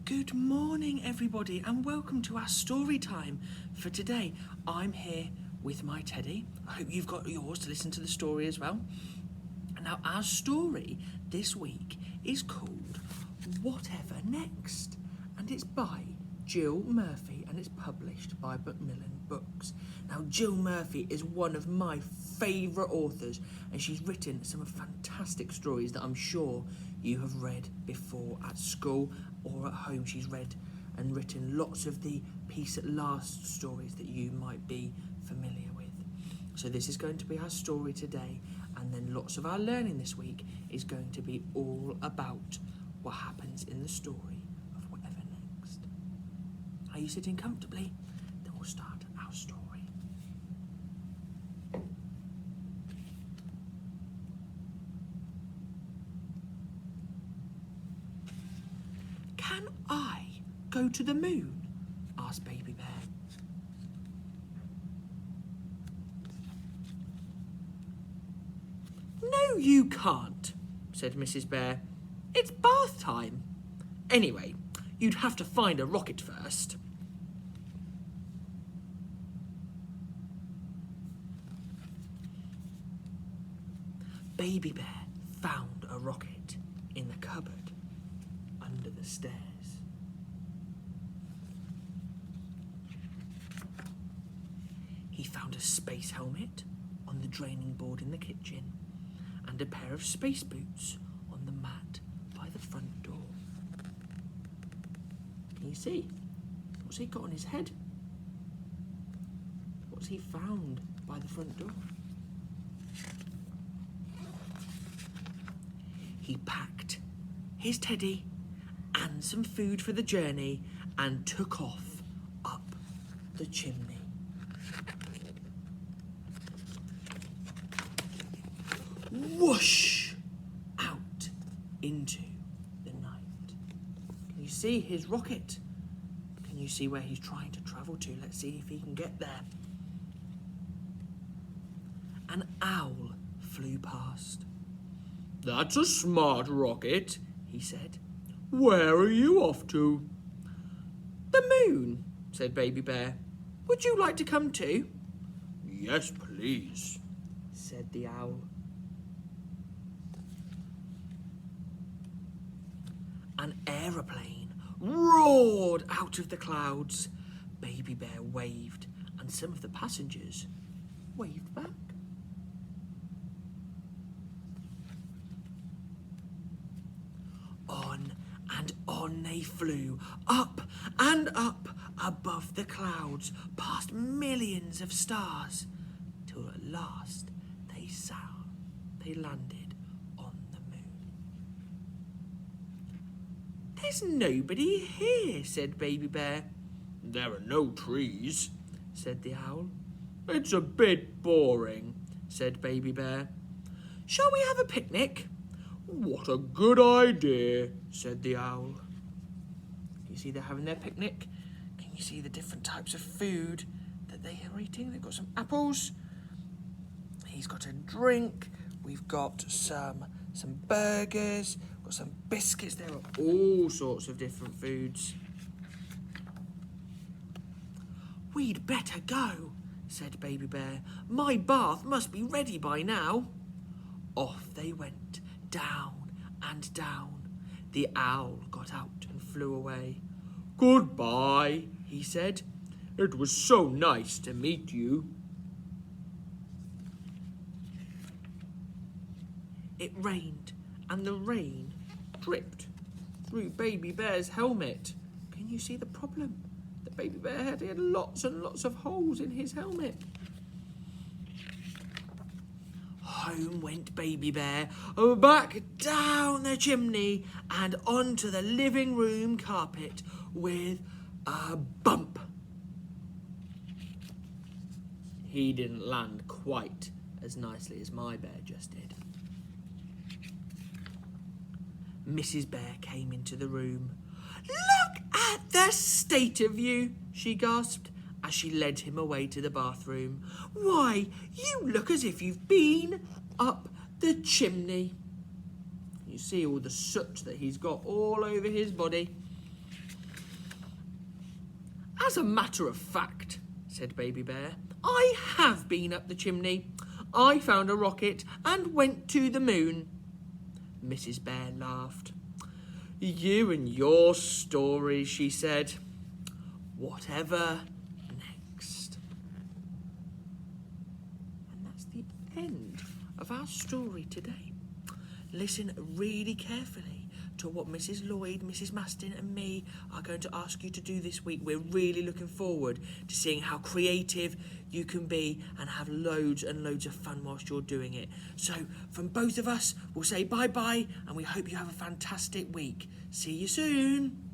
Good morning, everybody, and welcome to our story time for today. I'm here with my teddy. I hope you've got yours to listen to the story as well. Now, our story this week is called Whatever Next, and it's by Jill Murphy, and it's published by Macmillan Books. Now, Jill Murphy is one of my favourite authors, and she's written some fantastic stories that I'm sure you have read before at school or at home. She's read and written lots of the Peace at Last stories that you might be familiar with. So this is going to be our story today, and then lots of our learning this week is going to be all about what happens in the story of Whatever Next. Are you sitting comfortably? Then we'll start our story. Can I go to the moon? Asked Baby Bear. No, you can't, said Mrs. Bear. It's bath time. Anyway, you'd have to find a rocket first. Baby Bear found a rocket in the cupboard under the stairs. He found a space helmet on the draining board in the kitchen and a pair of space boots on the mat by the front door. Can you see? What's he got on his head? What's he found by the front door? He packed his teddy and some food for the journey and took off up the chimney. Whoosh! Out into the night. Can you see his rocket? Can you see where he's trying to travel to? Let's see if he can get there. An owl flew past. That's a smart rocket, he said. Where are you off to? The moon, said Baby Bear. Would you like to come too? Yes, please, said the owl. An aeroplane roared out of the clouds. Baby Bear waved, and some of the passengers waved back. On and on they flew, up and up above the clouds, past millions of stars, till at last they landed on the moon. There's nobody here, said Baby Bear. There are no trees, said the owl. It's a bit boring, said Baby Bear. Shall we have a picnic? What a good idea, said the owl. You see they're having their picnic? Can you see the different types of food that they are eating? They've got some apples. He's got a drink. We've got some burgers. We've got some biscuits. There are all sorts of different foods. We'd better go, said Baby Bear. My bath must be ready by now. Off they went, down and down. The owl got out and flew away. Goodbye, he said. It was so nice to meet you. It rained, and the rain dripped through Baby Bear's helmet. Can you see the problem? The Baby Bear had lots and lots of holes in his helmet. Home went Baby Bear, back down the chimney and onto the living room carpet with a bump. He didn't land quite as nicely as my bear just did. Mrs. Bear came into the room. Look at the state of you, she gasped as she led him away to the bathroom. Why, you look as if you've been up the chimney. You see all the soot that he's got all over his body. As a matter of fact, said Baby Bear, I have been up the chimney. I found a rocket and went to the moon. Mrs. Bear laughed. You and your stories, she said. Whatever next? And that's the end of our story today. Listen really carefully to what Mrs. Lloyd, Mrs. Maston and me are going to ask you to do this week. We're really looking forward to seeing how creative you can be and have loads and loads of fun whilst you're doing it. So from both of us, we'll say bye-bye and we hope you have a fantastic week. See you soon.